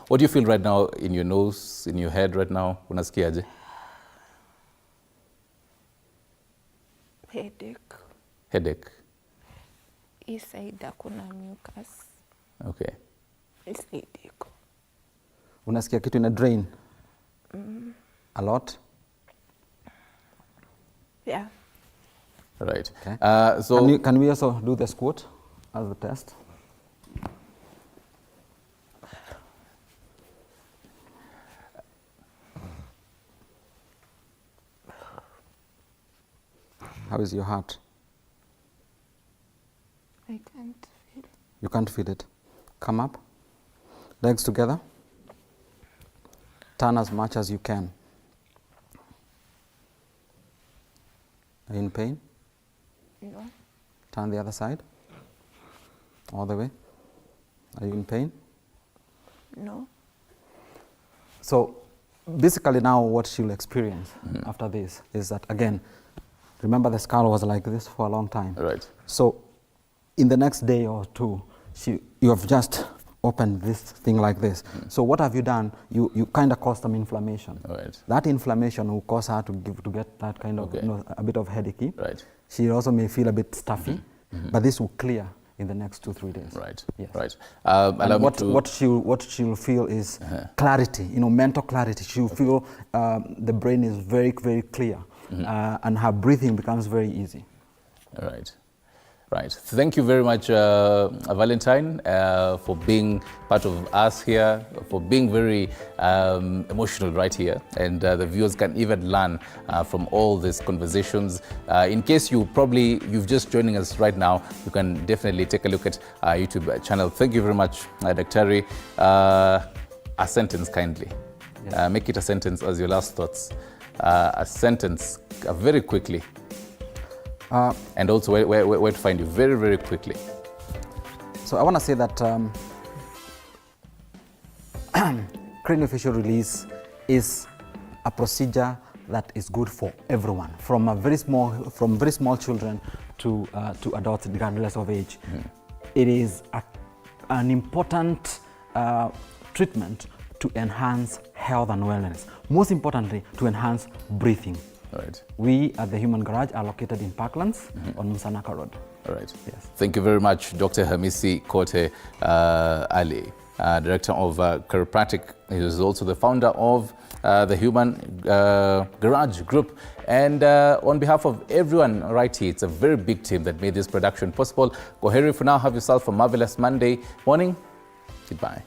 [SPEAKER 1] what do you feel right now in your nose, in your head right now? Unasikiaje? Headache.
[SPEAKER 3] Hii side kuna mucus.
[SPEAKER 1] Okay.
[SPEAKER 3] Hii side iko.
[SPEAKER 2] Unasikia kitu ina drain? A lot?
[SPEAKER 3] Yeah.
[SPEAKER 1] Right.
[SPEAKER 2] Okay.
[SPEAKER 1] So
[SPEAKER 2] can we also do the squat as the test? How is your heart?
[SPEAKER 3] I can't feel.
[SPEAKER 2] You can't feel it. Come up. Legs together. Turn as much as you can. Are you in pain?
[SPEAKER 3] No.
[SPEAKER 2] Turn the other side. All the way. Are you in pain?
[SPEAKER 3] No.
[SPEAKER 2] So basically now what she'll experience after this is that, again, remember the skull was like this for a long time.
[SPEAKER 1] Right.
[SPEAKER 2] So in the next day or two, you have just opened this thing like this. So what have you done? You kind of caused some inflammation.
[SPEAKER 1] Right.
[SPEAKER 2] That inflammation will cause her to get that kind of, a bit of headache.
[SPEAKER 1] Right.
[SPEAKER 2] She also may feel a bit stuffy, but this will clear in the next 2-3 days.
[SPEAKER 1] Right.
[SPEAKER 2] Yes.
[SPEAKER 1] Right.
[SPEAKER 2] And what she'll feel is clarity, mental clarity. She'll feel the brain is very, very clear, and her breathing becomes very easy.
[SPEAKER 1] Right. Right. Thank you very much, Valentine, for being part of us here, for being very emotional right here. And the viewers can even learn from all these conversations. In case you've just joining us right now, you can definitely take a look at our YouTube channel. Thank you very much, Daktari. A sentence, kindly. Yes. Make it a sentence as your last thoughts. A sentence, very quickly. And also where to find you very, very quickly.
[SPEAKER 2] So I want to say that craniofacial release is a procedure that is good for everyone, from very small children to adults, regardless of age. It is an important treatment to enhance health and wellness. Most importantly, to enhance breathing.
[SPEAKER 1] Right.
[SPEAKER 2] We at the Human Garage are located in Parklands on Musanaka Road.
[SPEAKER 1] All right.
[SPEAKER 2] Yes.
[SPEAKER 1] Thank you very much, Dr. Hamisi Kote Ali, Director of Chiropractic. He is also the founder of the Human Garage Group. And on behalf of everyone right here, it's a very big team that made this production possible. Go ahead for now. Have yourself a marvelous Monday morning. Goodbye.